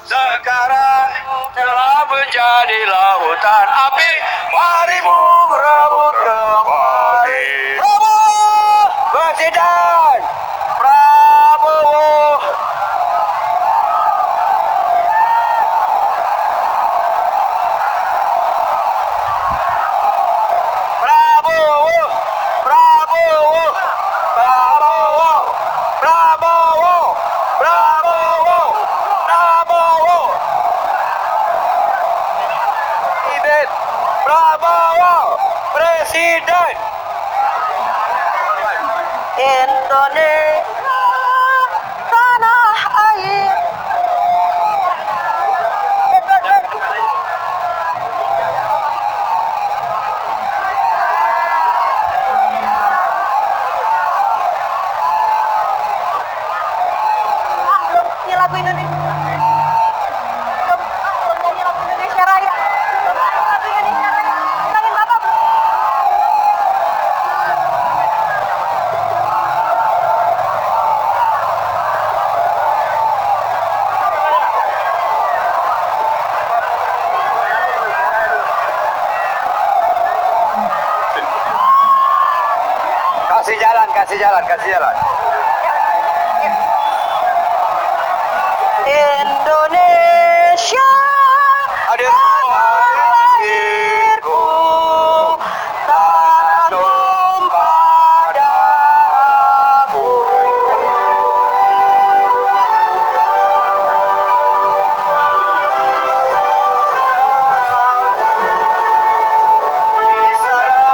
sekarang telah menjadi lautan api. Mari merebut kembali. Prabowo Presiden. Prabowo. Prabowo. Prabowo. Prabowo. Prabowo. Prabowo. Prabowo. Presiden. Prabowo Presiden. Indonesia tanah air. Ini lagu Indonesia. Belum nyanyi lagu Indonesia Raya. Lagu Indonesia Raya. Bilangin Bapak. Kasih jalan, kasih jalan, kasih jalan. Indonesia airku, tanah tumpah darahku. Di sana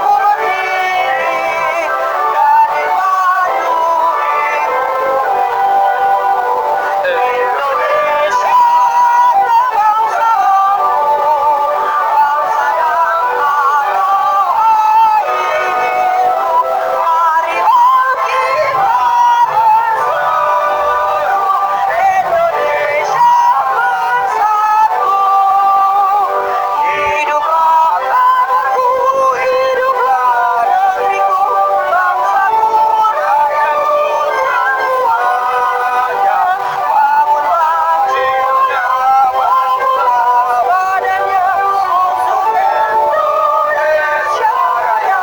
ku berdiri dari batu Indonesia bangsaku, bangsa yang tanah airku. Mari kita bersatu, Indonesia bersatu. Hiduplah tanahku, hiduplah negeriku, bangsaku, rakyatku semuanya. Bangun bangsa, bangunlah badannya untuk Indonesia Raya.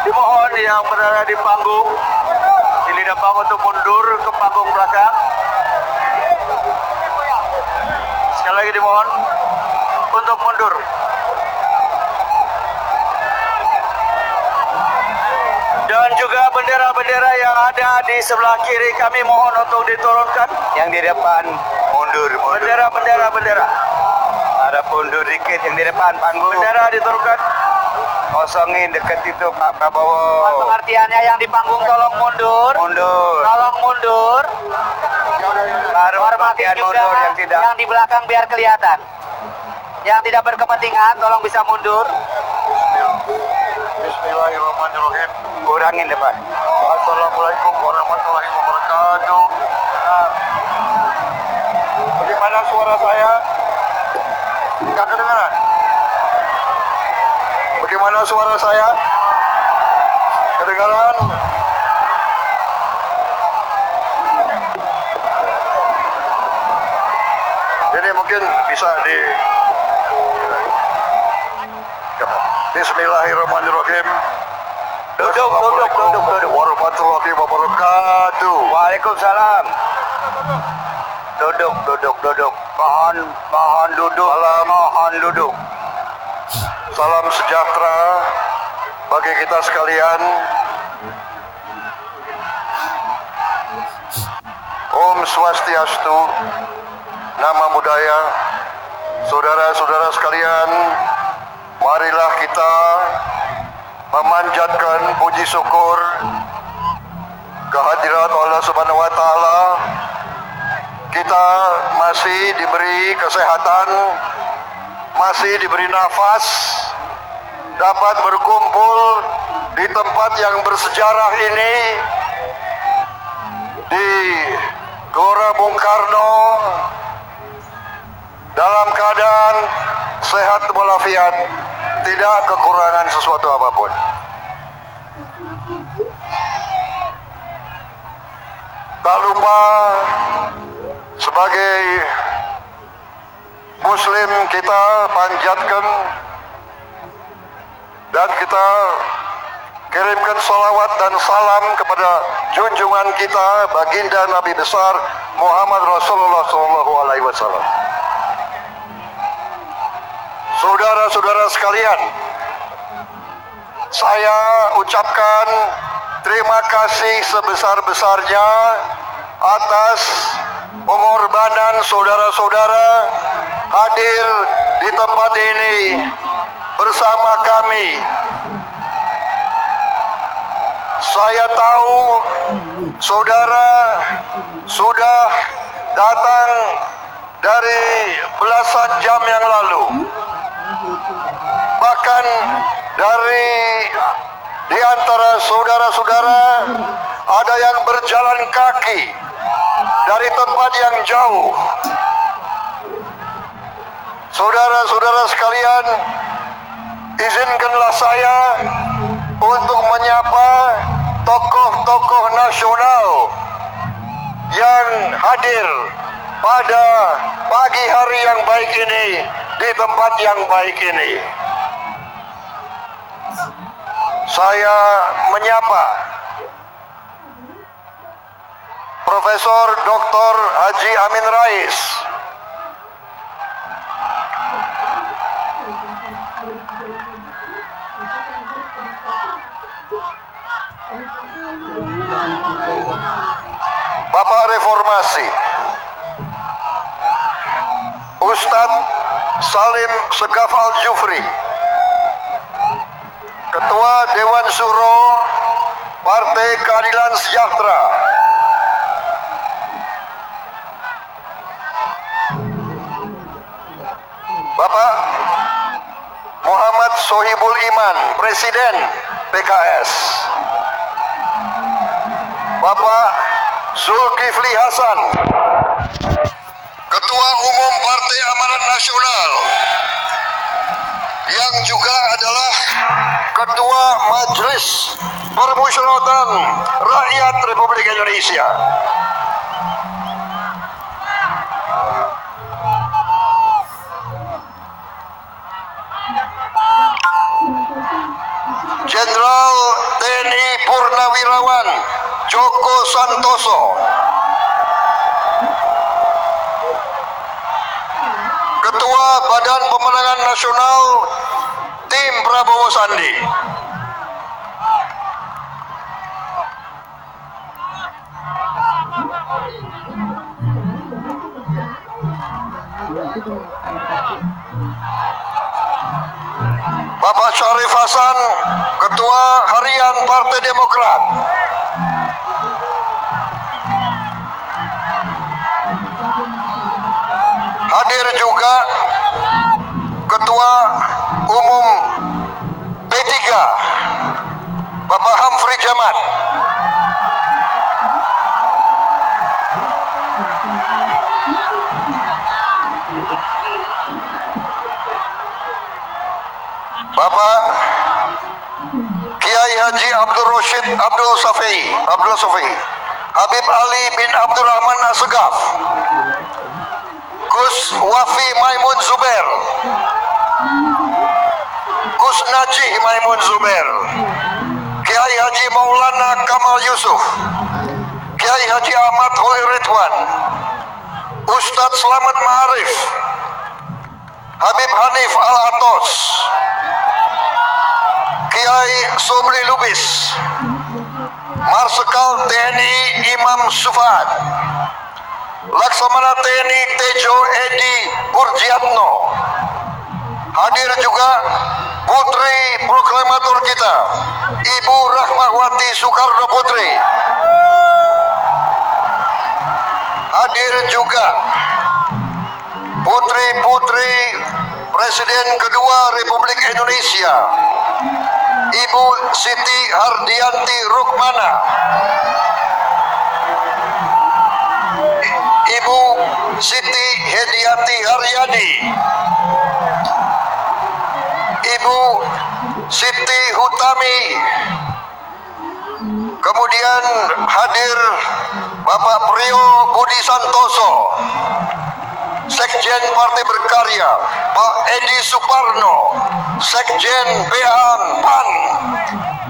Dimohon yang berada di panggung, di lidah panggung untuk mundur ke panggung belakang. Sekali lagi dimohon untuk mundur. Dan juga bendera-bendera yang ada di sebelah kiri kami mohon untuk diturunkan. Yang di depan mundur. Bendera. Ada mundur dikit yang di depan panggung. Bendera diturunkan. Kosongin dekat itu Pak Prabowo. Pengertiannya yang di panggung tolong mundur. Tolong mundur. Hormati juga mundur yang tidak. yang di belakang biar kelihatan. Yang tidak berkepentingan tolong bisa mundur. Bismillahirrahmanirrahim. Kurangin depan. Assalamualaikum warahmatullahi wabarakatuh. Bagaimana suara saya? Nggak kedengaran? Bagaimana suara saya? Kedengaran? Jadi mungkin bisa di Bismillahirrahmanirrahim. Duduk. Assalamualaikum warahmatullahi wabarakatuh. Waalaikumsalam. Duduk. Mohon duduk. Salam sejahtera bagi kita sekalian. Om Swastiastu, Nama Budaya. Saudara-saudara sekalian, marilah kita memanjatkan puji syukur kehadirat Allah Subhanahu wa taala. Kita masih diberi kesehatan, masih diberi nafas, dapat berkumpul di tempat yang bersejarah ini, di Gelora Bung Karno, dalam keadaan sehat walafiat, tidak kekurangan sesuatu apapun. Tak lupa, sebagai Muslim kita panjatkan dan kita kirimkan salawat dan salam kepada junjungan kita, baginda Nabi besar Muhammad Rasulullah SAW. Saudara-saudara sekalian, saya ucapkan terima kasih sebesar-besarnya atas pengorbanan saudara-saudara hadir di tempat ini bersama kami. Saya tahu saudara sudah datang dari belasan jam yang lalu. Bahkan di antara saudara-saudara ada yang berjalan kaki dari tempat yang jauh. Saudara-saudara sekalian, izinkanlah saya untuk menyapa tokoh-tokoh nasional yang hadir pada pagi hari yang baik ini, di tempat yang baik ini. Saya menyapa Profesor Dr. Haji Amin Rais, Bapak Reformasi Ustadz Salim Segaf Al-Jufri, Ketua Dewan Syuro Partai Keadilan Sejahtera, Bapak Muhammad Sohibul Iman, Presiden PKS, Bapak Zulkifli Hasan, Ketua Umum Partai Amanat Nasional, yang juga adalah Ketua Majelis Permusyawaratan Rakyat Republik Indonesia. Jenderal TNI Purnawirawan Joko Santoso, Ketua Badan Pemenangan Nasional Tim Prabowo Sandi, Bapak Syarif Hasan, Ketua Harian Partai Demokrat, hadir juga Ketua Umum P3 Bapak Hamfri Jamat, Bapak Kiai Haji Abdul Rashid Abdul Safei, Habib Ali bin Abdurrahman Assegaf, Gus Wafi Maimun Zubair, Gus Najih Maimun Zubair, Kiai Haji Maulana Kamal Yusuf, Kiai Haji Ahmad Hoir Ridwan, Ustadz Slamet Ma'arif, Habib Hanif Al-Atos, Kiai Sobri Lubis, Marsikal TNI Imam Sufad, Laksamana TNI Tejo Edi Burjiatno. Hadir juga Putri Proklamator kita, Ibu Rahmawati Soekarno Putri. Hadir juga putri-putri Presiden kedua Republik Indonesia, Ibu Siti Hardianti Rukmana, Ibu Siti Hediati Haryani, Ibu Siti Hutami. Kemudian hadir Bapak Priyo Budi Santoso, Sekjen Partai Berkarya, Pak Edi Suparno, Sekjen PAN,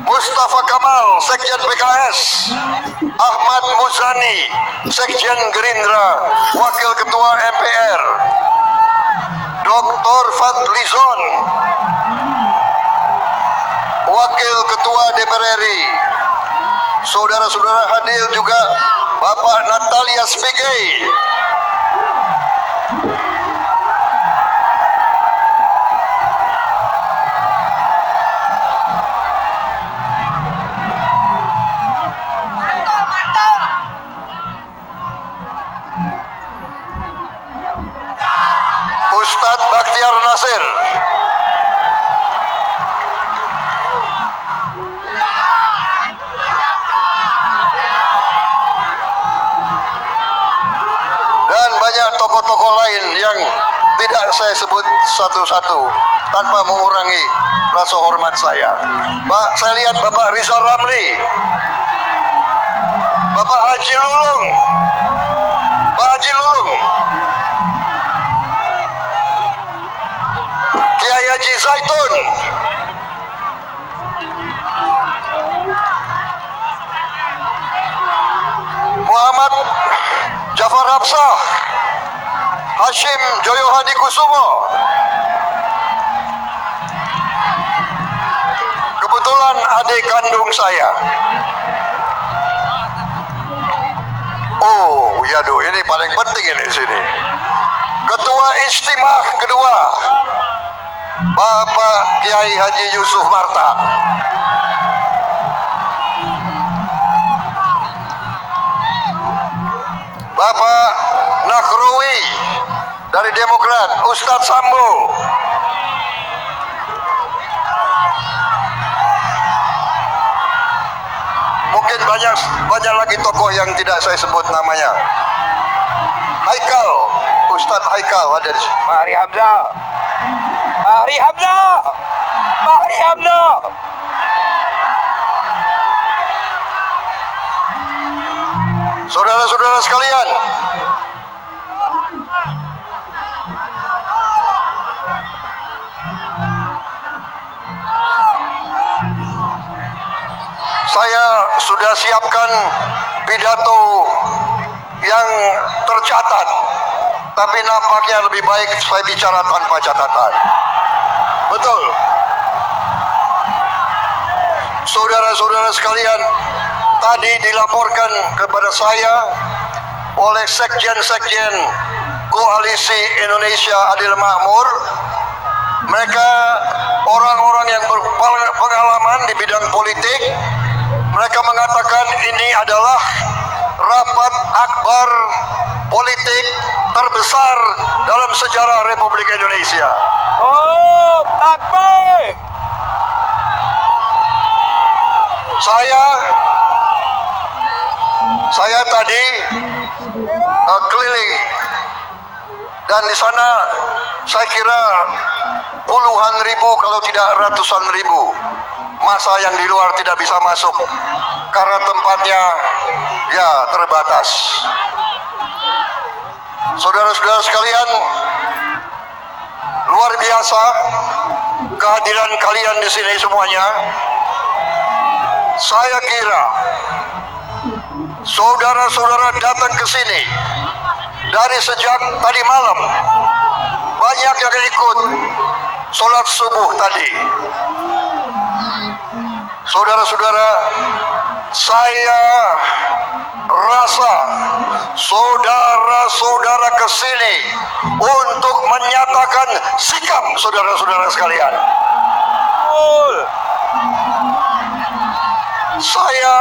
Mustafa Kamal, Sekjen PKS, Ahmad Muzani, Sekjen Gerindra, Wakil Ketua MPR, Dr. Fadlizon, Wakil Ketua DPR RI. Saudara-saudara hadir juga Bapak Natalia Spiegel, Ustadz Bakhtiar Nasir, dan banyak tokoh-tokoh lain yang tidak saya sebut satu-satu tanpa mengurangi rasa hormat saya. Pak, saya lihat Bapak Rizal Ramli, Bapak Haji Lulung, Pak Haji Lulung, Kiai Haji Zaitun, Muhammad Jafar Hapsah, Hashim Joyo Hadi Kusumo. Kebetulan adik kandung saya. Oh, ya doh, ini paling penting ini sini. Ketua Istimewa kedua, Bapak Kiai Haji Yusuf Marta. Bapak Nakhrowi dari Demokrat, Ustadz Sambo. Mungkin banyak lagi tokoh yang tidak saya sebut namanya. Haikal, Ustadz Haikal ada di sini. Fahri Hamzah, Fahri Hamzah, Fahri Hamzah. Saudara-saudara sekalian, saya sudah siapkan pidato yang tercatat, tapi nampaknya lebih baik saya bicara tanpa catatan. Betul. Saudara-saudara sekalian, tadi dilaporkan kepada saya oleh sekjen-sekjen Koalisi Indonesia Adil Makmur. Mereka orang-orang yang berpengalaman di bidang politik. Mereka mengatakan ini adalah rapat akbar politik terbesar dalam sejarah Republik Indonesia. Oh, akbar. Saya tadi keliling dan di sana saya kira puluhan ribu kalau tidak ratusan ribu massa yang di luar tidak bisa masuk karena tempatnya ya terbatas. Saudara-saudara sekalian, luar biasa kehadiran kalian di sini semuanya. Saya kira saudara-saudara datang ke sini dari sejak tadi malam. Banyak yang ikut sholat subuh tadi. Saudara-saudara, saya rasa saudara-saudara kesini untuk menyatakan sikap saudara-saudara sekalian. Saya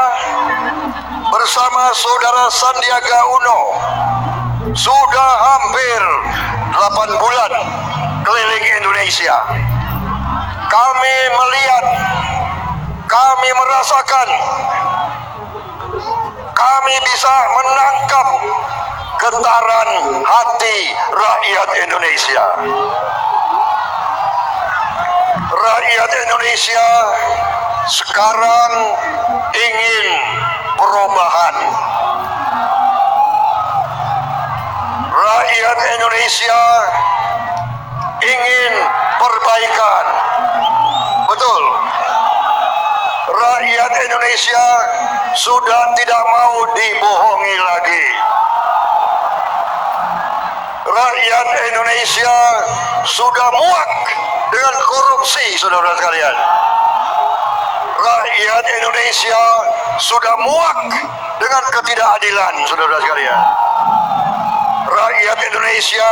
bersama saudara Sandiaga Uno sudah hampir 8 bulan keliling Indonesia. Kami melihat, kami merasakan, kami bisa menangkap getaran hati rakyat Indonesia. Rakyat Indonesia sekarang ingin perubahan. Rakyat Indonesia ingin perbaikan. Betul. Rakyat Indonesia sudah tidak mau dibohongi lagi. Rakyat Indonesia sudah muak dengan korupsi, saudara sekalian. Rakyat Indonesia sudah muak dengan ketidakadilan, saudara sekalian. Rakyat Indonesia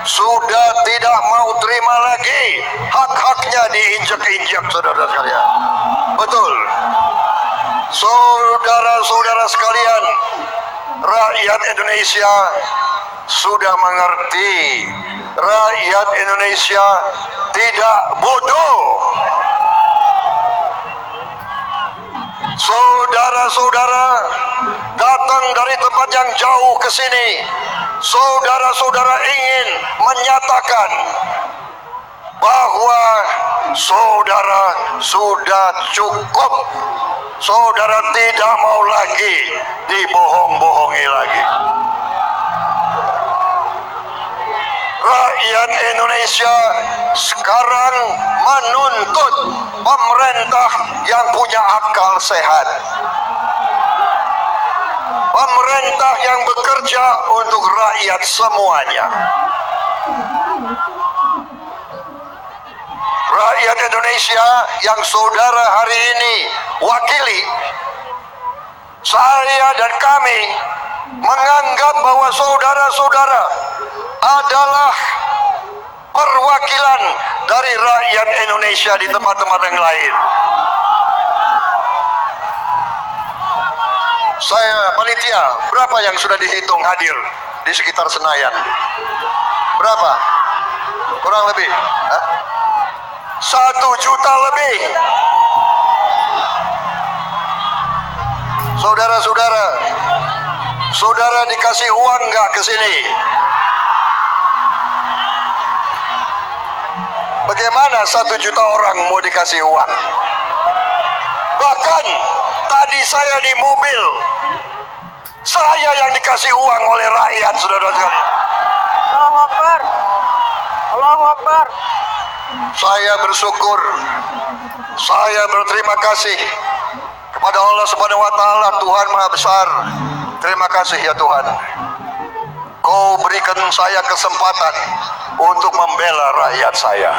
sudah tidak mau terima lagi hak-haknya diinjak-injak, saudara sekalian. Betul. Saudara-saudara sekalian, rakyat Indonesia sudah mengerti. Rakyat Indonesia tidak bodoh. Saudara-saudara datang dari tempat yang jauh ke sini. Saudara-saudara ingin menyatakan bahwa saudara sudah cukup. Saudara tidak mau lagi dibohong-bohongi lagi. Rakyat Indonesia sekarang menuntut pemerintah yang punya akal sehat. Pemerintah yang bekerja untuk rakyat semuanya. Rakyat Indonesia yang saudara hari ini wakili, saya dan kami menganggap bahwa saudara-saudara adalah perwakilan dari rakyat Indonesia di tempat-tempat yang lain. Saya panitia, berapa yang sudah dihitung hadir di sekitar Senayan? Berapa? Kurang lebih? 1 juta lebih. Saudara-saudara, saudara dikasih uang nggak ke sini? Bagaimana 1 juta orang mau dikasih uang? Bahkan tadi saya di mobil, saya yang dikasih uang oleh rakyat, saudara-saudara. Allahu Akbar. Allahu Akbar. Saya bersyukur, saya berterima kasih kepada Allah Subhanahu wa Ta'ala, Tuhan Maha Besar. Terima kasih ya Tuhan. Kau berikan saya kesempatan untuk membela rakyat saya.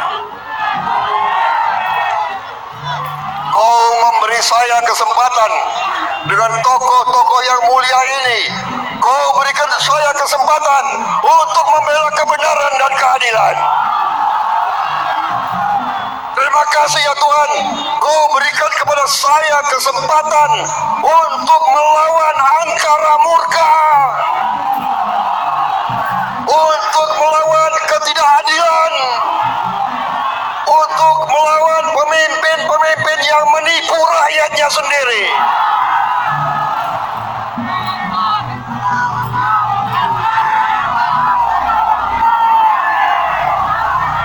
Kau memberi saya kesempatan dengan tokoh-tokoh yang mulia ini. Kau berikan saya kesempatan untuk membela kebenaran dan keadilan. Terima kasih ya Tuhan, Kau berikan kepada saya kesempatan untuk melawan angkara murka, untuk melawan ketidakadilan, untuk melawan pemimpin-pemimpin yang menipu rakyatnya sendiri.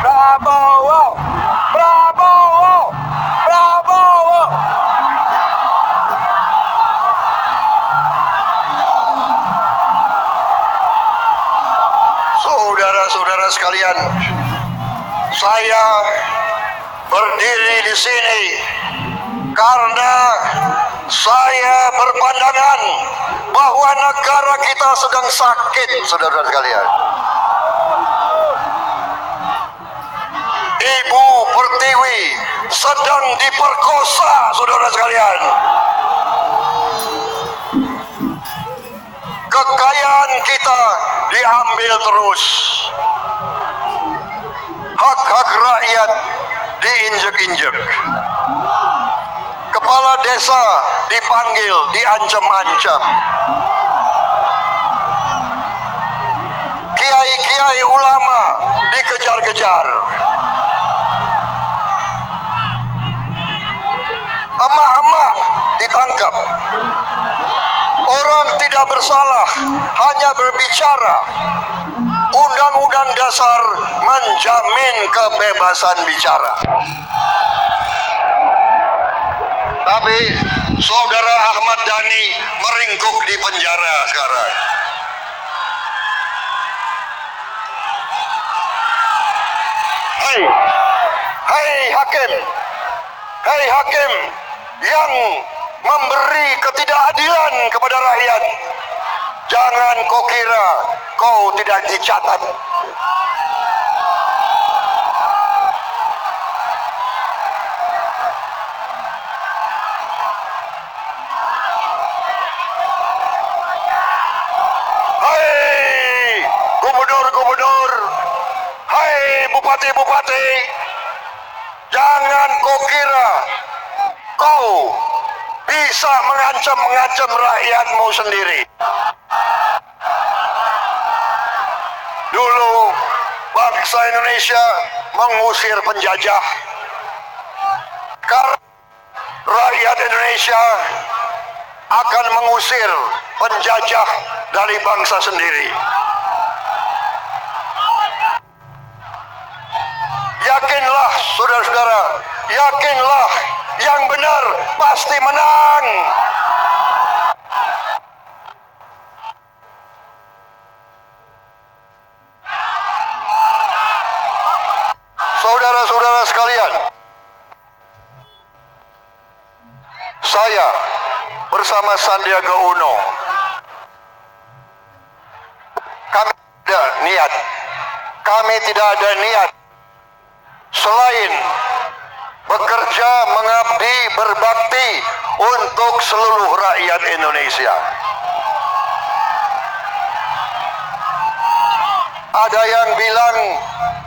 Prabowo. Prabowo. Prabowo. Saudara-saudara sekalian, saya berdiri di sini karena saya berpandangan bahwa negara kita sedang sakit, saudara-saudara sekalian. Ibu Pertiwi sedang diperkosa, saudara sekalian. Kekayaan kita diambil terus. Hak-hak rakyat diinjek-injek. Kepala desa dipanggil, diancam-ancam. Kiai-kiai ulama dikejar-kejar. Emak-emak ditangkap. Orang tidak bersalah, hanya berbicara. Undang-undang dasar menjamin kebebasan bicara. Tapi saudara Ahmad Dhani meringkuk di penjara sekarang. Hei hakim yang memberi ketidakadilan kepada rakyat, jangan kau kira kau tidak dicatat. Hei gubernur-gubernur, hei bupati-bupati, jangan kau kira kau bisa mengancam rakyatmu sendiri. Dulu bangsa Indonesia mengusir penjajah. Sekarang rakyat Indonesia akan mengusir penjajah dari bangsa sendiri. Yakinlah saudara-saudara, yakinlah yang benar pasti menang. Saudara-saudara sekalian, saya bersama Sandiaga Uno, kami tidak ada niat selain bekerja, mengabdi, berbakti untuk seluruh rakyat Indonesia. Ada yang bilang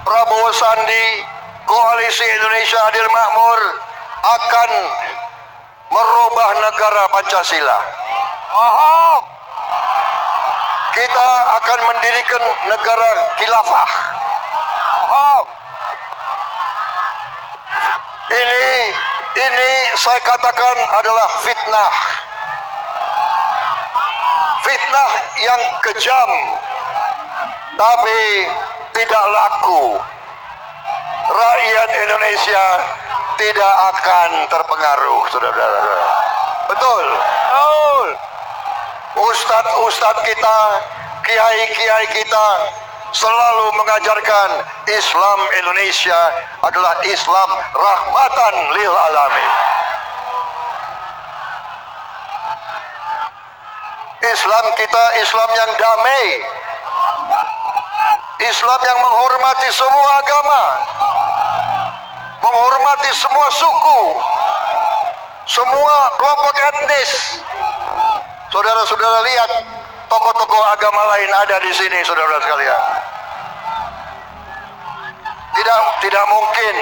Prabowo Sandi, Koalisi Indonesia Adil Makmur akan merubah negara Pancasila. Kita akan mendirikan negara khilafah. Ini saya katakan adalah fitnah. Fitnah yang kejam, tapi tidak laku. Rakyat Indonesia tidak akan terpengaruh, saudara-saudara. Betul. Ustadz kita, kiai-kiai kita selalu mengajarkan Islam Indonesia adalah Islam rahmatan lil alamin. Islam kita Islam yang damai, Islam yang menghormati semua agama, menghormati semua suku, semua kelompok etnis. Saudara-saudara lihat tokoh-tokoh agama lain ada di sini, saudara sekalian. Tidak mungkin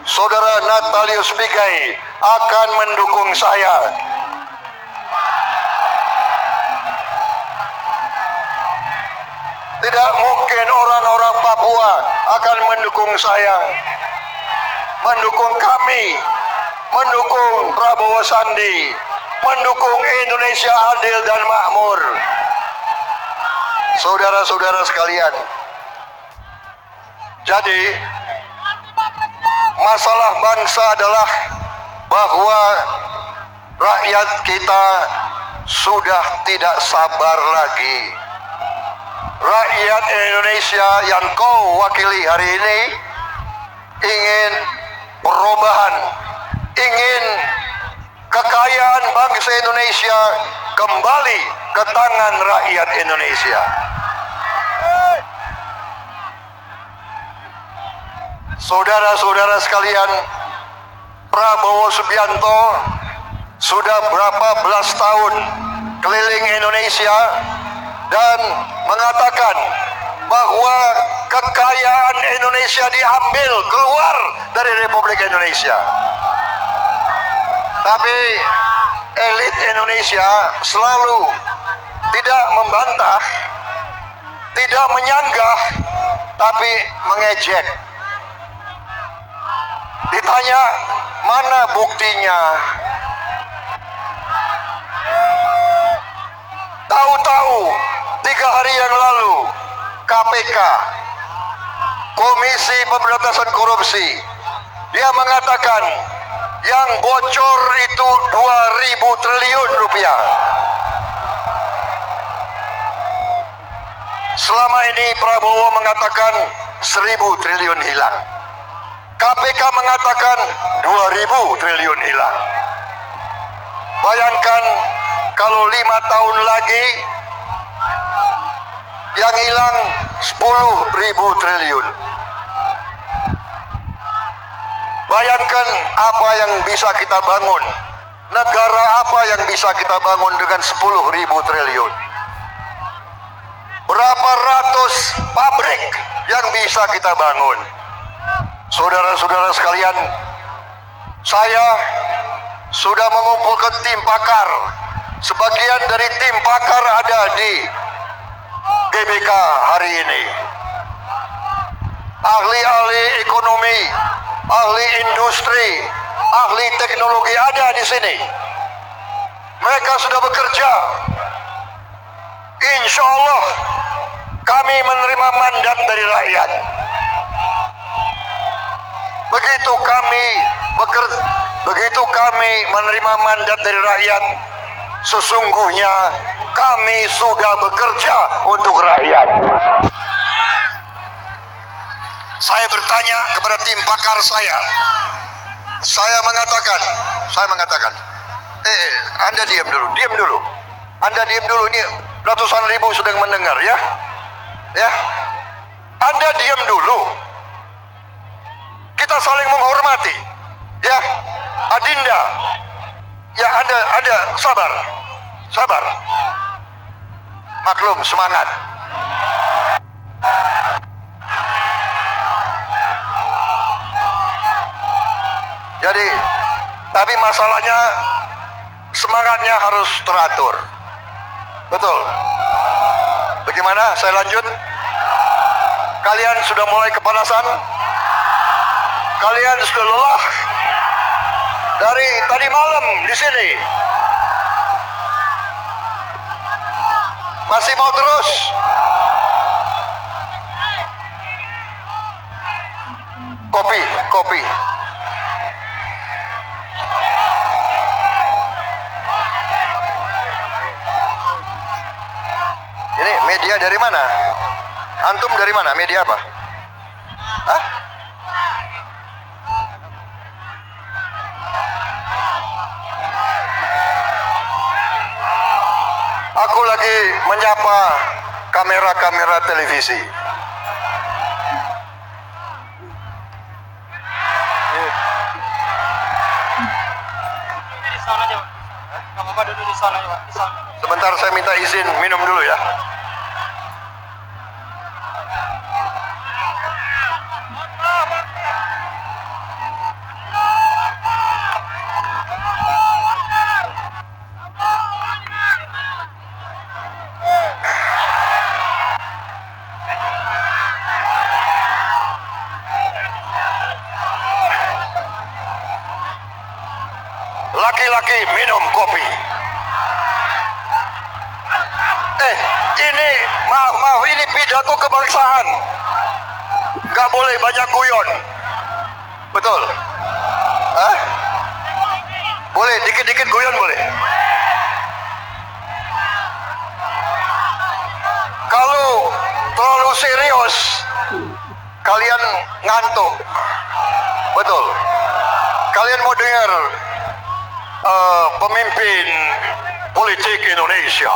saudara Natalius Pigai akan mendukung saya. Tidak mungkin orang-orang Papua akan mendukung saya, mendukung kami, mendukung Prabowo Sandi, mendukung Indonesia adil dan makmur. Saudara-saudara sekalian, jadi masalah bangsa adalah bahwa rakyat kita sudah tidak sabar lagi. Rakyat Indonesia yang kau wakili hari ini ingin perubahan, ingin kekayaan bangsa Indonesia kembali ke tangan rakyat Indonesia. Saudara-saudara sekalian, Prabowo Subianto sudah berapa belas tahun keliling Indonesia dan mengatakan bahwa kekayaan Indonesia diambil keluar dari Republik Indonesia. Tapi elit Indonesia selalu tidak membantah, tidak menyanggah, tapi mengejek. Ditanya, mana buktinya? Tahu-tahu 3 hari yang lalu KPK, Komisi Pemberantasan Korupsi, dia mengatakan yang bocor itu 2.000 triliun rupiah. Selama ini Prabowo mengatakan 1.000 triliun hilang. KPK mengatakan 2.000 triliun hilang. Bayangkan kalau 5 tahun lagi yang hilang 10.000 triliun. Bayangkan apa yang bisa kita bangun. Negara apa yang bisa kita bangun dengan 10.000 triliun. Berapa ratus pabrik yang bisa kita bangun. Saudara-saudara sekalian, saya sudah mengumpulkan tim pakar. Sebagian dari tim pakar ada di GBK hari ini. Ahli-ahli ekonomi, ahli industri, ahli teknologi ada di sini. Mereka sudah bekerja. Insya Allah kami menerima mandat dari rakyat. Begitu kami menerima mandat dari rakyat, sesungguhnya kami sudah bekerja untuk rakyat. Saya bertanya kepada tim pakar saya mengatakan, Anda diam dulu. Anda diam dulu, ini ratusan ribu sedang mendengar ya. Anda diam dulu. Kita saling menghormati, ya, Adinda. Ya, Anda sabar. Maklum, semangat. Jadi, tapi masalahnya semangatnya harus teratur. Betul. Bagaimana? Saya lanjut. Kalian sudah mulai kepanasan? Kalian sudah lelah dari tadi malam di sini? Masih mau terus? Kopi. Ini media dari mana? Antum dari mana? Media apa? Hah? Aku lagi menyapa kamera-kamera televisi. Sebentar, saya minta izin minum dulu ya. Laki-laki minum kopi. Ini maaf, ini pidato kebangsaan. Gak boleh banyak guyon. Betul? Hah? Boleh, dikit-dikit guyon boleh. Kalau terlalu serius, kalian ngantuk. Betul. Kalian mau dengar pemimpin politik Indonesia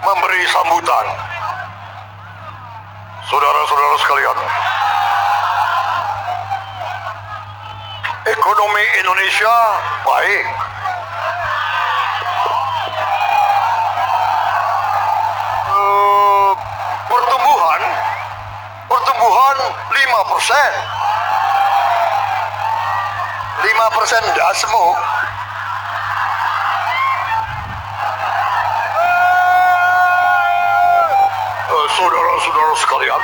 memberi sambutan. Saudara-saudara sekalian, ekonomi Indonesia baik. Pertumbuhan 5%. 5% dasmu. Saudara-saudara sekalian,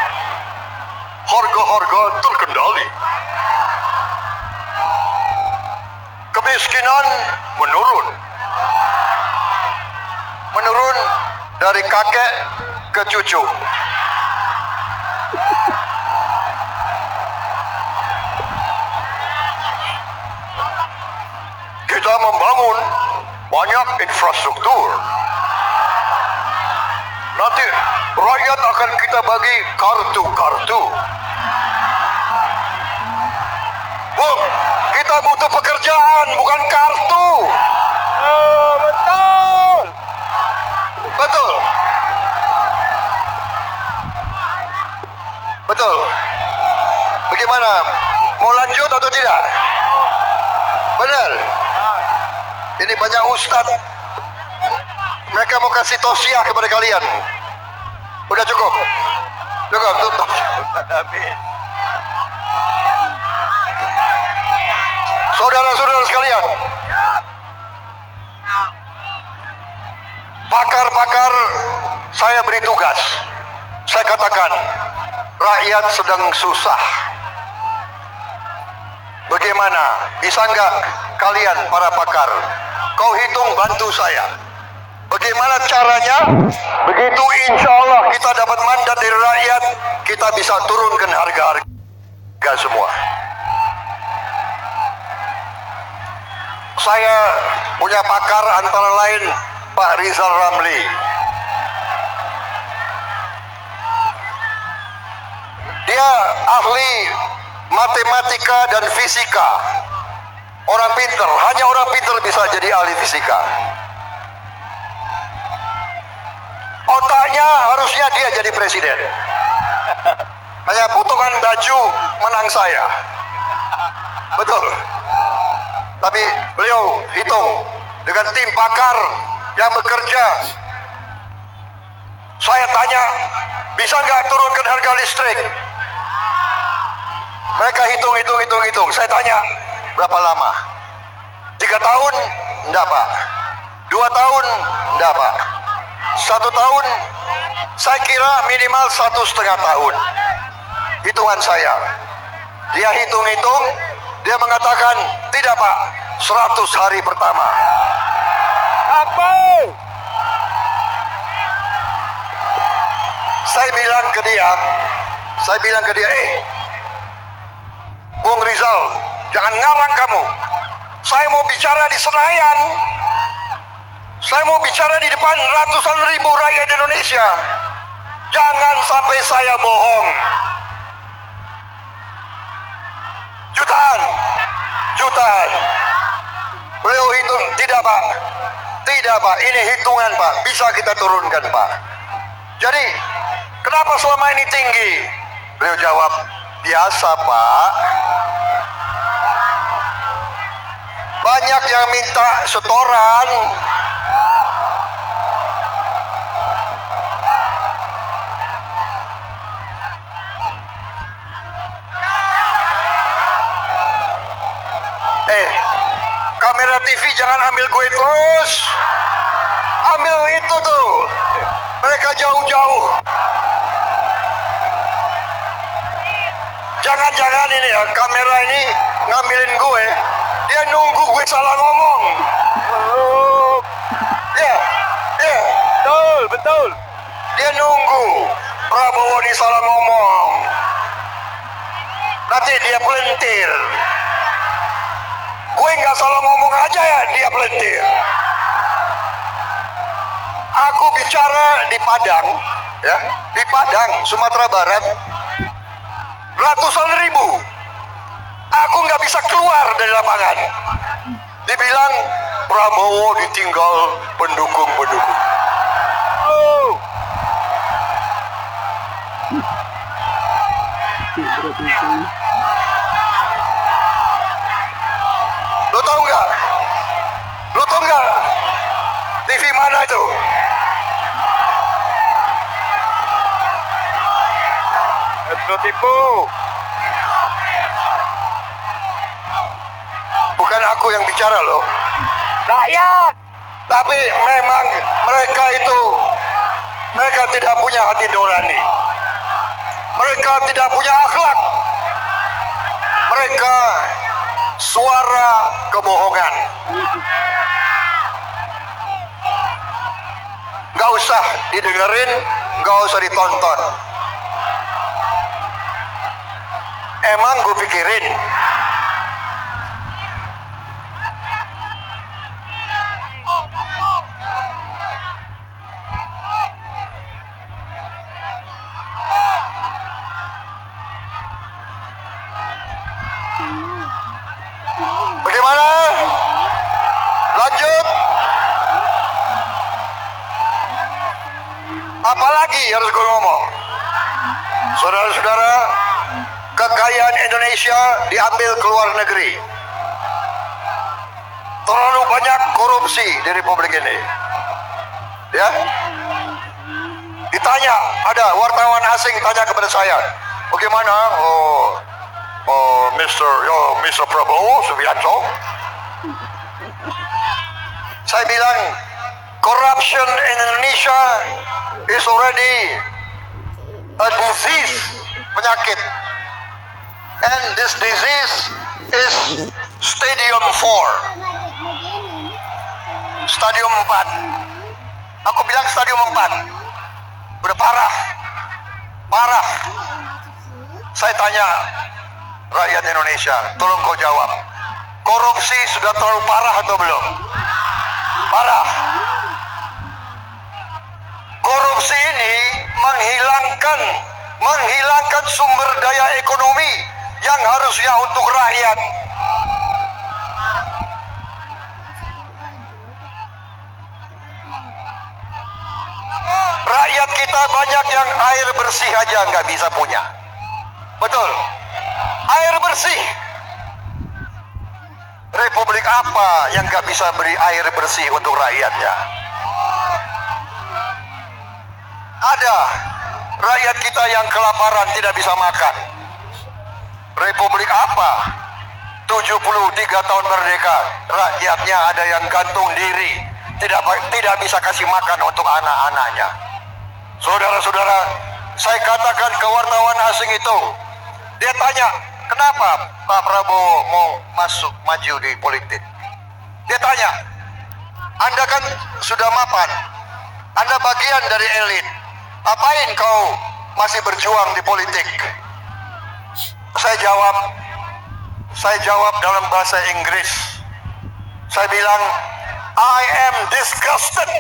harga-harga terkendali. Kemiskinan menurun. Menurun dari kakek ke cucu. Kita membangun banyak infrastruktur. Nanti rakyat akan kita bagi kartu-kartu. Bung, kita butuh pekerjaan, bukan kartu. Betul. Betul. Betul. Bagaimana? Mau lanjut atau tidak? Benar. Ini banyak ustadz. Mereka mau kasih tausiah kepada kalian. Udah cukup. Cukup, tutup. Saudara-saudara sekalian, pakar-pakar saya beri tugas. Saya katakan, rakyat sedang susah. Bagaimana? Bisa nggak kalian para pakar? Kau hitung, bantu saya. Bagaimana caranya? Begitu insya Allah kita dapat mandat dari rakyat, kita bisa turunkan harga-harga semua. Saya punya pakar antara lain Pak Rizal Ramli. Dia ahli matematika dan fisika. Orang pinter, hanya orang pinter bisa jadi ahli fisika. Otaknya harusnya dia jadi presiden. Hanya potongan baju menang saya. Betul. Tapi beliau hitung dengan tim pakar yang bekerja. Saya tanya, bisa nggak turunkan harga listrik? Mereka hitung. Saya tanya, berapa lama? 3 tahun? Enggak, Pak. 2 tahun? Enggak, Pak. 1 tahun? Saya kira minimal 1,5 tahun. Hitungan saya. Dia hitung-hitung, dia mengatakan, tidak, Pak, 100 hari pertama. Apa? Saya bilang ke dia, Bung Rizal, jangan ngarang kamu. Saya mau bicara di Senayan. Saya mau bicara di depan ratusan ribu rakyat Indonesia. Jangan sampai saya bohong. Jutaan. Beliau hitung, tidak, Pak. Tidak, Pak, ini hitungan, Pak. Bisa kita turunkan, Pak. Jadi, kenapa selama ini tinggi? Beliau jawab, biasa, Pak. Banyak yang minta setoran. Kamera TV jangan ambil gue terus. Ambil itu tuh. Mereka jauh-jauh. Jangan-jangan ini ya, kamera ini ngambilin gue. Dia nunggu gue salah ngomong. Ya. Betul. Dia nunggu Prabowo ini salah ngomong. Nanti dia pelintir. Gue nggak salah ngomong aja ya, dia pelintir. Aku bicara di Padang, ya, di Padang, Sumatera Barat, ratusan ribu. Aku nggak bisa keluar dari lapangan. Dibilang Prabowo ditinggal pendukung-pendukung. TV mana itu? Metro tipu. Bukan aku yang bicara loh. Rakyat. Tapi memang mereka tidak punya hati nurani. Mereka tidak punya akhlak. Mereka suara kebohongan. Gak usah didengerin, gak usah ditonton. Emang gue pikirin bagaimana? Lanjut. Apalagi harus gue ngomong? Saudara-saudara, kekayaan Indonesia diambil ke luar negeri. Terlalu banyak korupsi di Republik ini. Ya, ditanya, ada wartawan asing tanya kepada saya, bagaimana? Mr. Prabowo Subianto. Saya bilang, corruption in Indonesia is already a disease, penyakit. And this disease is stadium 4. Stadium 4. Aku bilang stadium 4. Udah parah. Parah. Saya tanya rakyat Indonesia, tolong kau jawab. Korupsi sudah terlalu parah atau belum? Parah. Korupsi ini menghilangkan sumber daya ekonomi yang harusnya untuk rakyat. Rakyat kita banyak yang air bersih aja nggak bisa punya. Betul. Air bersih. Republik apa yang nggak bisa beri air bersih untuk rakyatnya? Ada rakyat kita yang kelaparan tidak bisa makan. Republik apa? 73 tahun merdeka, rakyatnya ada yang gantung diri, tidak bisa kasih makan untuk anak-anaknya. Saudara-saudara, saya katakan ke wartawan asing itu, dia tanya, kenapa Pak Prabowo mau maju di politik? Dia tanya, Anda kan sudah mapan, Anda bagian dari elit, apain kau masih berjuang di politik? Saya jawab dalam bahasa Inggris. Saya bilang, I am disgusted.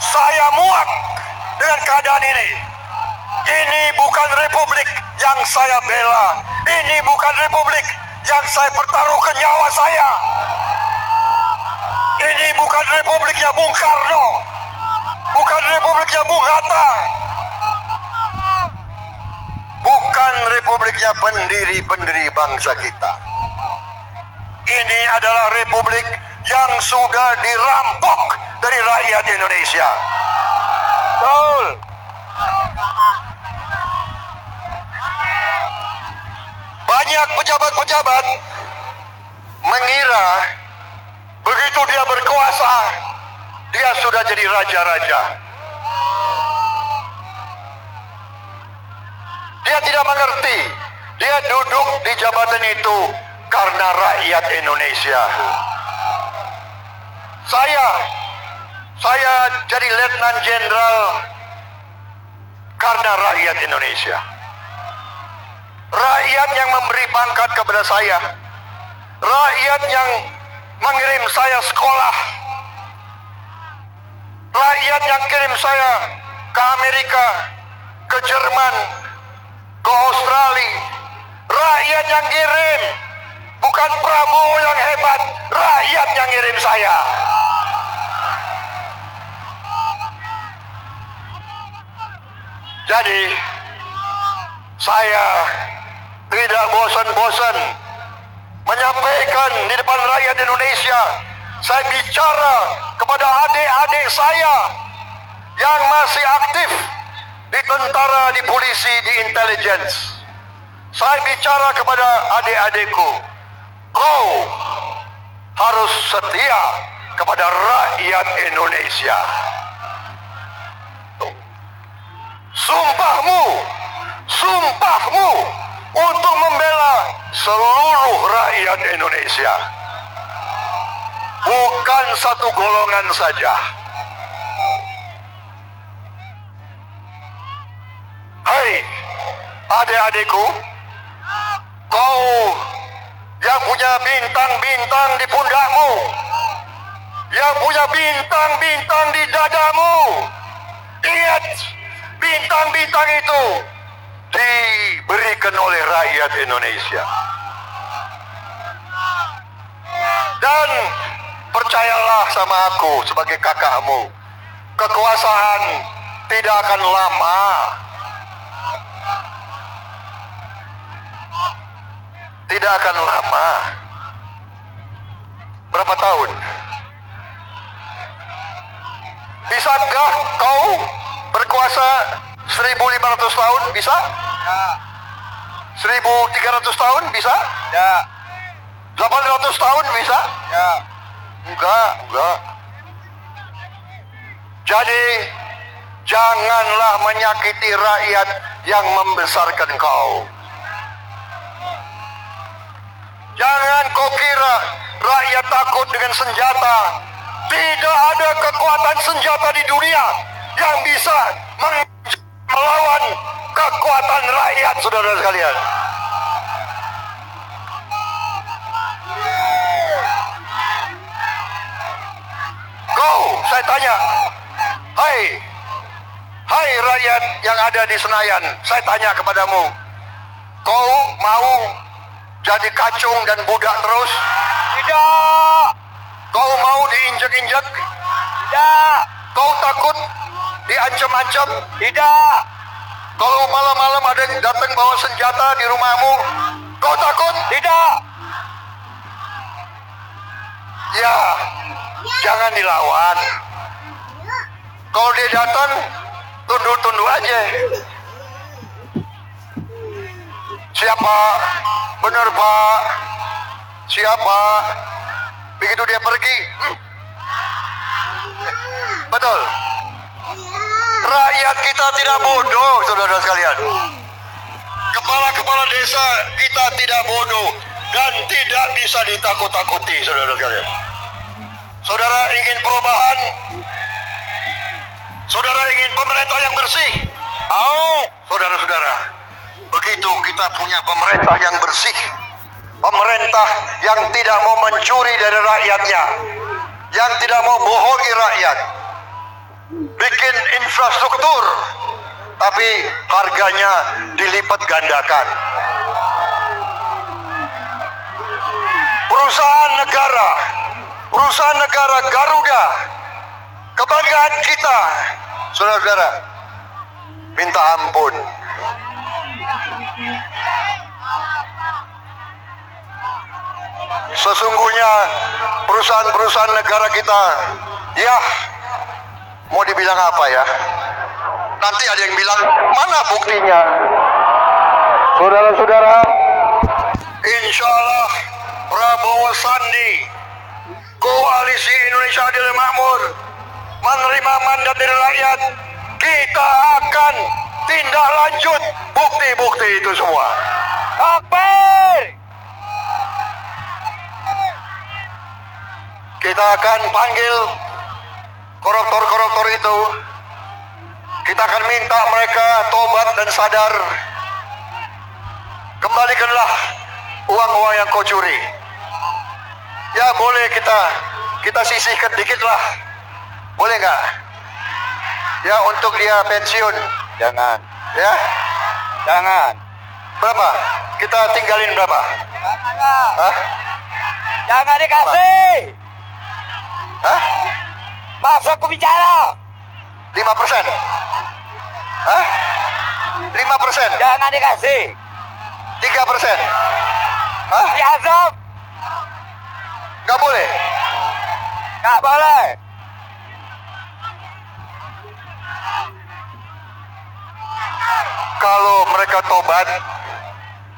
Saya muak dengan keadaan ini. Ini bukan republik yang saya bela. Ini bukan republik yang saya pertaruhkan nyawa saya. Ini bukan republiknya Bung Karno. Bukan republiknya Bung Hatta. Bukan republiknya pendiri-pendiri bangsa kita. Ini adalah republik yang sudah dirampok dari rakyat Indonesia. Betul. Banyak pejabat-pejabat mengira begitu dia berkuasa, dia sudah jadi raja-raja. Dia tidak mengerti, dia duduk di jabatan itu karena rakyat Indonesia. Saya jadi letnan jenderal karena rakyat Indonesia. Rakyat yang memberi pangkat kepada saya, rakyat yang mengirim saya sekolah, rakyat yang kirim saya ke Amerika, ke Jerman, ke Australia, rakyat yang kirim, bukan Prabowo yang hebat, rakyat yang kirim saya. Jadi saya tidak bosan-bosan menyampaikan di depan rakyat Indonesia, saya bicara kepada adik-adik saya yang masih aktif di tentara, di polisi, di intelligence. Saya bicara kepada adik-adikku, kau harus setia kepada rakyat Indonesia. Sumpahmu untuk membela seluruh rakyat Indonesia, bukan satu golongan saja. Hai adik-adikku, kau yang punya bintang-bintang di pundakmu, yang punya bintang-bintang di dadamu, ingat, bintang-bintang itu diberikan oleh rakyat Indonesia. Dan percayalah sama aku sebagai kakakmu, kekuasaan tidak akan lama. Tidak akan lama. Berapa tahun? Bisakah kau berkuasa 1.500 tahun? Bisa? 1.300 tahun? Bisa? Ya. 800 tahun? Bisa? Ya. Enggak. Jadi janganlah menyakiti rakyat yang membesarkan kau. Jangan kau kira rakyat takut dengan senjata. Tidak ada kekuatan senjata di dunia yang bisa melawan kekuatan rakyat, saudara sekalian. Kau, saya tanya, hai rakyat yang ada di Senayan, saya tanya kepadamu, kau mau jadi kacung dan budak terus? Tidak. Kau mau diinjak-injak? Tidak. Kau takut diancam-ancam? Tidak. Kalau malam-malam ada yang datang bawa senjata di rumahmu, kau takut? Tidak. Ya, jangan dilawan. Kalau dia datang, tunduk-tunduk aja. Siapa? Benar Pak. Siapa? Begitu dia pergi. Betul. Rakyat kita tidak bodoh, saudara sekalian. Kepala-kepala desa kita tidak bodoh dan tidak bisa ditakut-takuti, saudara sekalian. Saudara ingin perubahan? Saudara ingin pemerintah yang bersih? Saudara-saudara, begitu kita punya pemerintah yang bersih, pemerintah yang tidak mau mencuri dari rakyatnya, yang tidak mau bohongi rakyat, bikin infrastruktur, tapi harganya dilipat gandakan. Perusahaan negara Garuda, kebanggaan kita, saudara-saudara, minta ampun. Sesungguhnya perusahaan-perusahaan negara kita, ya mau dibilang apa ya? Nanti ada yang bilang, mana buktinya? Saudara-saudara, insya Allah Prabowo Sandi, Koalisi Indonesia Adil dan Makmur, menerima mandat dari rakyat, kita akan tindak lanjut bukti-bukti itu semua. Takbir. Kita akan panggil koruptor-koruptor itu. Kita akan minta mereka tobat dan sadar. Kembalikanlah uang-uang yang kau curi. Ya boleh kita sisihkan dikit lah. Boleh nggak? Ya untuk dia pensiun. Jangan. Ya? Jangan. Berapa? Kita tinggalin berapa? Hah? Jangan dikasih. Hah? Masuk ke bicara. 5%? Hah? 5%? Jangan dikasih. 3%? Hah? Diazab. Nggak boleh. Nggak boleh. Kalau mereka tobat,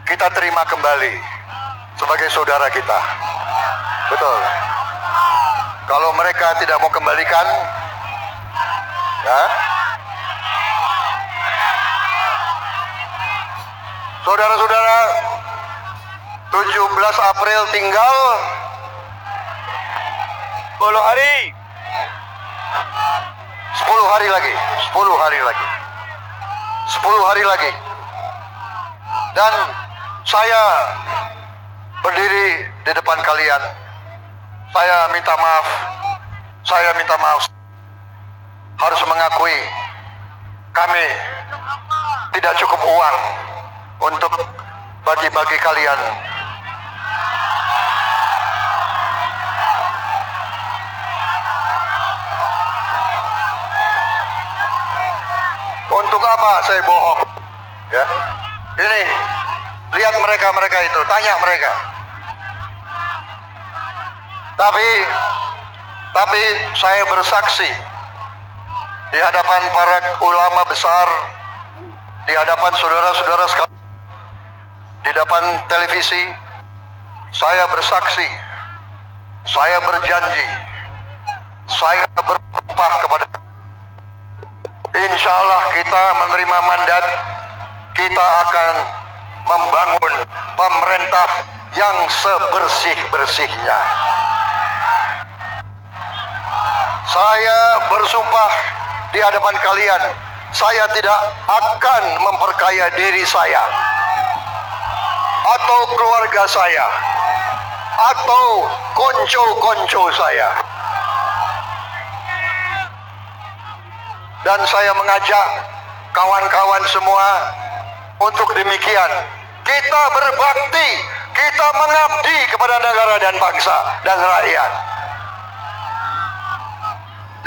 kita terima kembali sebagai saudara kita. Betul. Kalau mereka tidak mau kembalikan, ya, saudara-saudara, 17 April tinggal 10 hari. 10 hari lagi, 10 hari lagi, 10 hari lagi. Dan saya berdiri di depan kalian. Saya minta maaf. Saya minta maaf. Harus mengakui kami tidak cukup uang untuk bagi-bagi kalian. Untuk apa saya bohong? Ya. Ini, lihat mereka itu, tanya mereka. Tapi saya bersaksi di hadapan para ulama besar, di hadapan saudara-saudara sekalian, di depan televisi, saya bersaksi, saya berjanji, saya bersumpah kepada, insya Allah kita menerima mandat, kita akan membangun pemerintah yang sebersih-bersihnya. Saya bersumpah di hadapan kalian, saya tidak akan memperkaya diri saya atau keluarga saya atau konco-konco saya. Dan saya mengajak kawan-kawan semua untuk demikian. Kita berbakti, kita mengabdi kepada negara dan bangsa dan rakyat.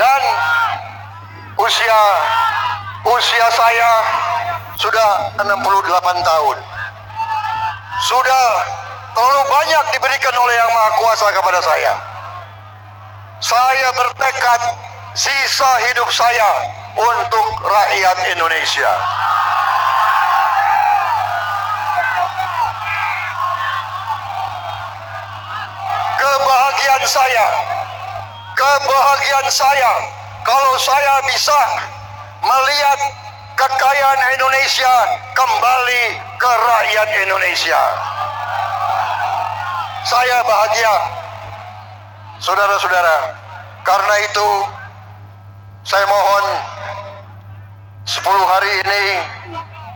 Dan usia saya sudah 68 tahun. Sudah terlalu banyak diberikan oleh Yang Maha Kuasa kepada saya. Saya bertekad sisa hidup saya untuk rakyat Indonesia. Kebahagiaan saya kalau saya bisa melihat kekayaan Indonesia kembali ke rakyat Indonesia. Saya bahagia, saudara-saudara. Karena itu saya mohon 10 hari ini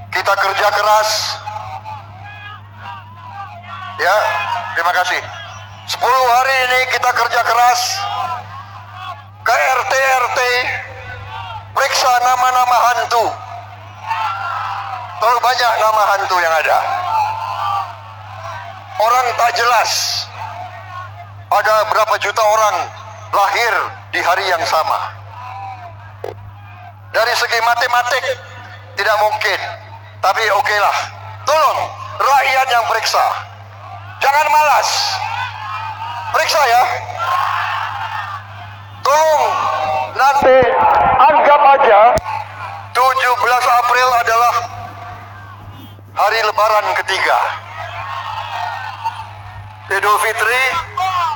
kita kerja keras. Ya, terima kasih. 10 hari ini kita kerja keras ke RT-RT, periksa nama-nama hantu. Terlalu banyak nama hantu yang ada. Orang tak jelas. Ada berapa juta orang lahir di hari yang sama. Dari segi matematik tidak mungkin. Tapi okelah. Tolong rakyat yang periksa. Jangan malas. Periksa ya. Tolong nanti anggap aja 17 April adalah hari lebaran ketiga. Idul Fitri,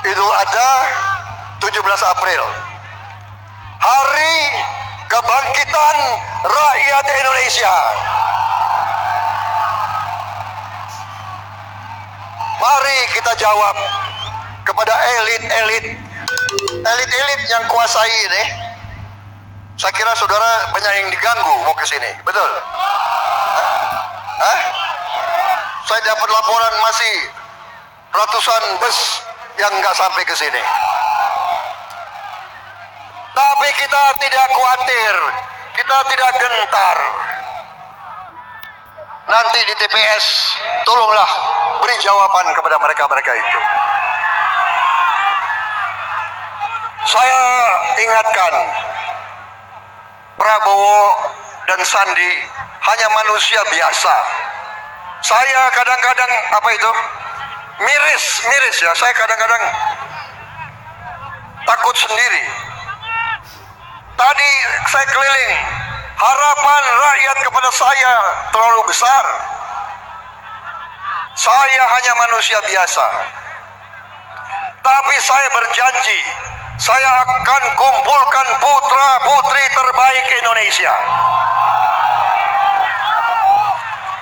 Idul Adha, 17 April. Hari kebangkitan rakyat Indonesia. Mari kita jawab kepada elit-elit yang kuasai ini. Saya kira saudara banyak yang diganggu mau ke sini, betul? Saya dapat laporan masih ratusan bus yang nggak sampai ke sini. Tapi kita tidak khawatir, kita tidak gentar. Nanti di TPS, tolonglah beri jawaban kepada mereka-mereka itu. Saya ingatkan, Prabowo dan Sandi hanya manusia biasa. Saya kadang-kadang miris ya. Saya kadang-kadang takut sendiri. Tadi saya keliling, harapan rakyat kepada saya terlalu besar. Saya hanya manusia biasa. Tapi saya berjanji, saya akan kumpulkan putra-putri terbaik Indonesia.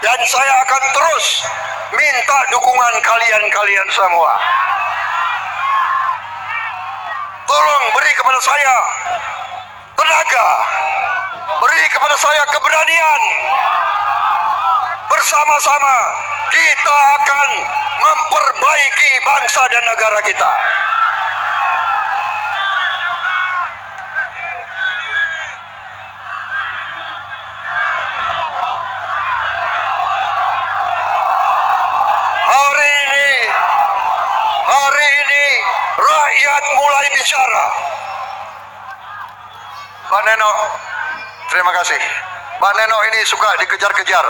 Dan saya akan terus minta dukungan kalian-kalian semua. Tolong beri kepada saya tenaga, beri kepada saya keberanian. Bersama-sama kita akan memperbaiki bangsa dan negara kita. Hari ini rakyat mulai bicara. Pak Neno, terima kasih. Pak Neno ini suka dikejar-kejar.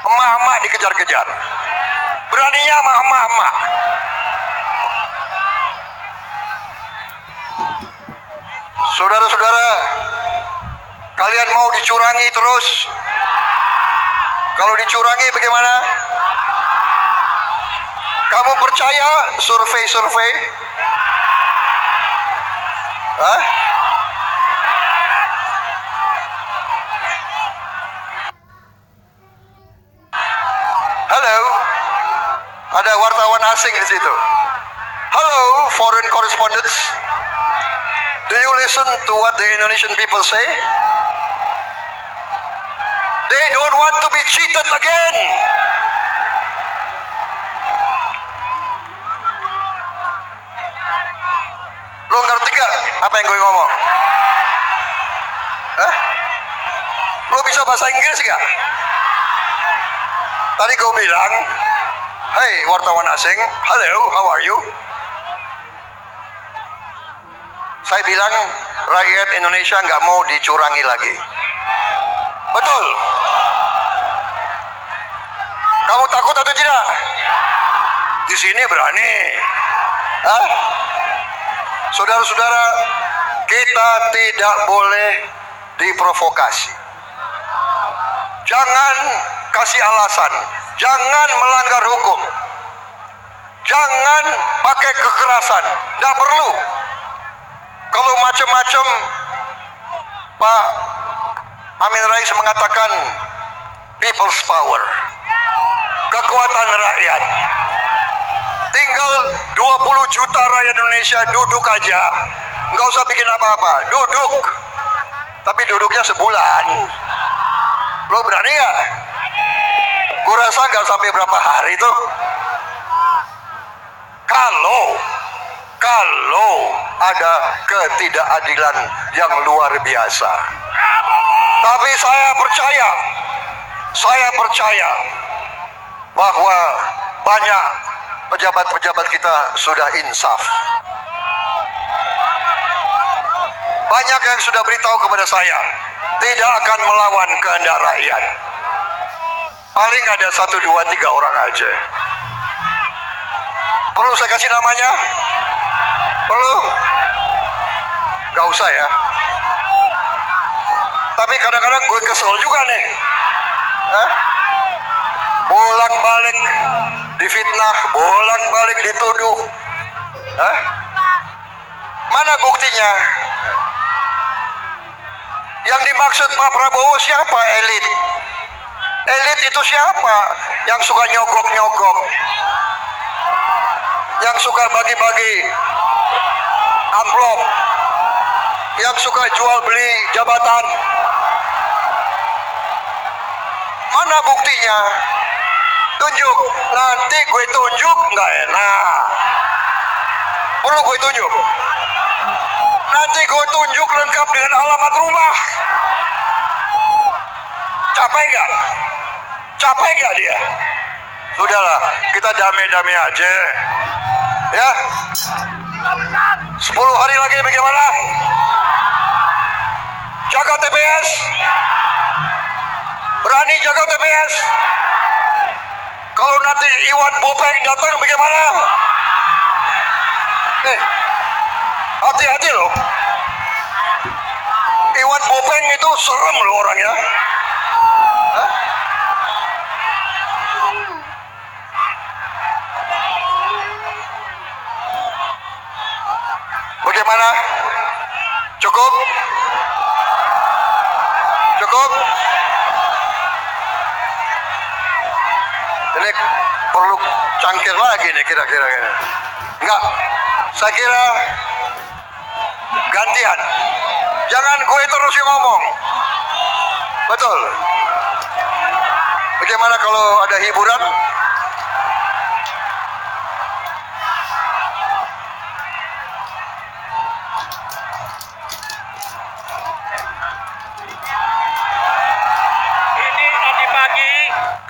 Emak-emak dikejar-kejar. Beraninya sama emak-emak. Saudara-saudara, kalian mau dicurangi terus? Kalau dicurangi bagaimana? Kamu percaya survei-survei? Hah? Halo, ada wartawan asing di situ. Halo, foreign correspondents. Do you listen to what the Indonesian people say? They don't want to be cheated again. Lo ngerti gak apa yang gue ngomong? Hah? Lo bisa bahasa Inggris gak? Tadi gue bilang, hey wartawan asing, hello, how are you? Saya bilang, rakyat Indonesia nggak mau dicurangi lagi. Betul? Kamu takut atau tidak? Di sini berani. Hah? Saudara-saudara, kita tidak boleh diprovokasi. Jangan kasih alasan, jangan melanggar hukum, jangan pakai kekerasan, tidak perlu. Kalau macam-macam, Pak Amin Rais mengatakan people's power, kekuatan rakyat. Tinggal 20 juta rakyat Indonesia duduk aja, nggak usah bikin apa-apa, duduk. Tapi duduknya sebulan. Lo berani nggak? Gue rasa nggak sampai berapa hari tuh. Kalau ada ketidakadilan yang luar biasa. Tapi saya percaya bahwa banyak pejabat-pejabat kita sudah insaf. Banyak yang sudah beritahu kepada saya, tidak akan melawan kehendak rakyat. Paling ada 1, 2, 3 orang aja. Perlu saya kasih namanya? Perlu? Gak usah ya. Tapi kadang-kadang gue kesel juga nih. Bolak-balik difitnah, bolak-balik dituduh. Mana buktinya? Yang dimaksud Pak Prabowo siapa? Elit. Elit itu siapa? Yang suka nyogok-nyogok, yang suka bagi-bagi amplop, yang suka jual beli jabatan. Mana buktinya? Tunjuk. Nanti gue tunjuk nggak enak. Perlu gue tunjuk? Nanti gue tunjuk lengkap dengan alamat rumah. Capek nggak? Capek nggak dia? Sudahlah, kita damai-damai aja. Ya. 10 hari lagi bagaimana? Jaga TPS. Berani jaga TPS. Kalau nanti Iwan Bopeng datang bagaimana? Hati-hati loh. Iwan Bopeng itu serem loh orangnya. Hah? Bagaimana? Cukup? Cukup? Ini perlu cangkir lagi nih kira-kira. Enggak, saya kira gantian. Jangan gue terus yang ngomong. Betul. Bagaimana kalau ada hiburan? Ini tadi pagi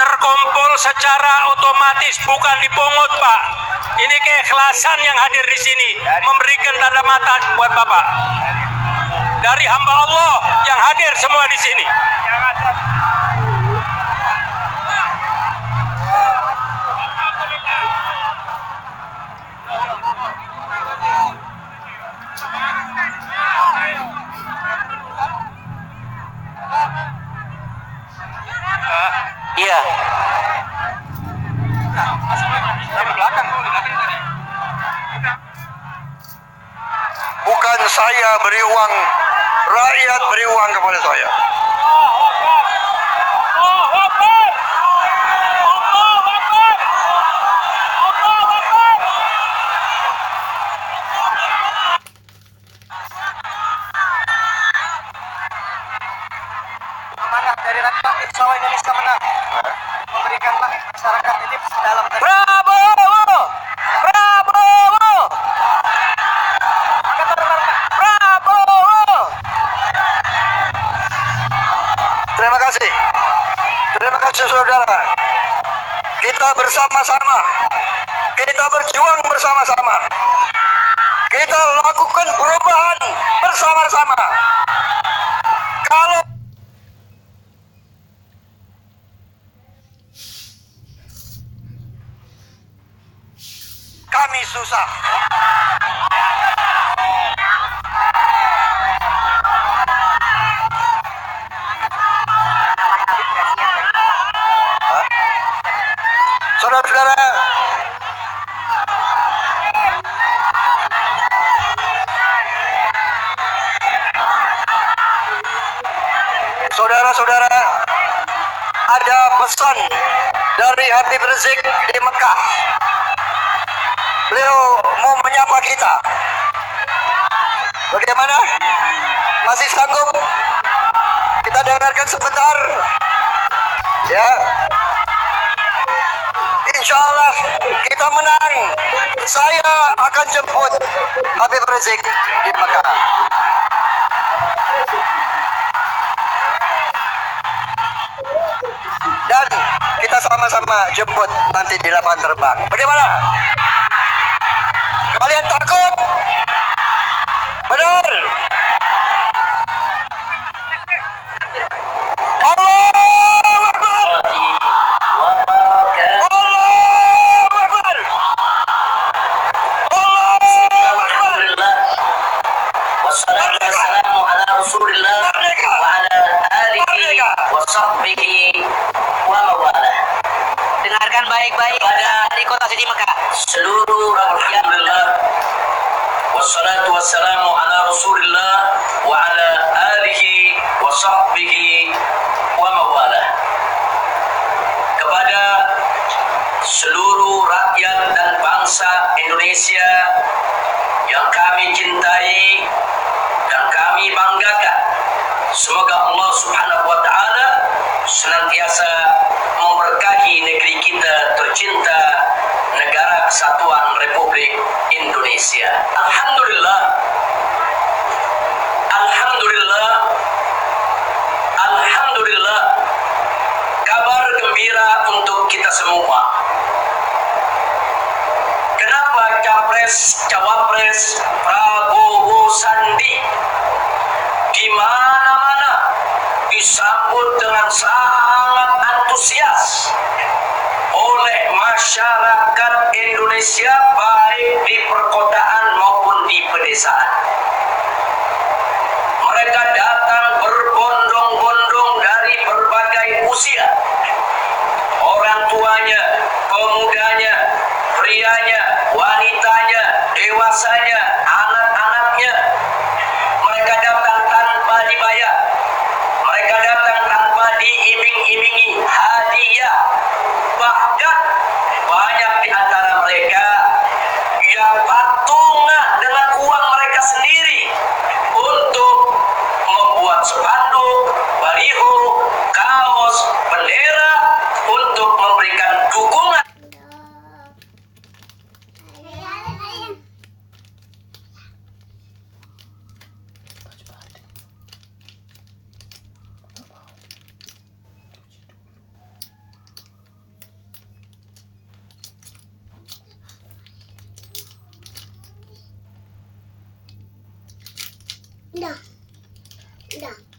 terkumpul secara otomatis, bukan dipungut, Pak. Ini keikhlasan yang hadir di sini, memberikan tanda mata buat Bapak. Dari hamba Allah yang hadir semua di sini. Iya. Bukan saya beri uang, rakyat beri uang kepada saya. Semangat dari rakyat Insya Indonesia menang. Memberikan masyarakat ini dalam Prabowo! Prabowo! Prabowo! Terima kasih. Terima kasih saudara. Kita bersama-sama. Kita berjuang bersama-sama. Kita lakukan perubahan bersama-sama. Kalau kami susah, saudara-saudara, saudara-saudara, ada pesan dari Habib Rizik di Mekah. Beliau mau menyapa kita. Bagaimana? Masih sanggup? Kita dengarkan sebentar. Ya. Insya Allah kita menang. Saya akan jemput Habib Rizik di Mekah. Dan kita sama-sama jemput nanti di lapangan terbang. Bagaimana? Kalian takut? Benar? Allahu Akbar! Allahu Akbar! Allahu Akbar! Wassalatu wassalamu ala Rasulillah wa ala alihi wa sahbihi wa mawalah. dengarkan baik-baik dari kota suci Mekah. Seluruh rakyat Allah. Wassalatu wassalamu ala Rasulillah wa ala alihi wa sahbihi wa mawalah. Kepada seluruh rakyat dan bangsa Indonesia yang kami cintai dan kami banggakan, semoga Allah Subhanahu wa taala senantiasa memberkahi negeri kita tercinta, negara kesatuan Republik Indonesia. Alhamdulillah. Alhamdulillah. Alhamdulillah. Kabar gembira untuk kita semua. Kenapa Cawapres Prabowo Sandi di mana-mana disambut dengan sangat antusias oleh masyarakat Indonesia, baik di perkotaan maupun di pedesaan. patungan dengan uang mereka sendiri untuk membuat spanduk, baliho, kaos, bendera untuk memberikan dukungan. Udah. Udah.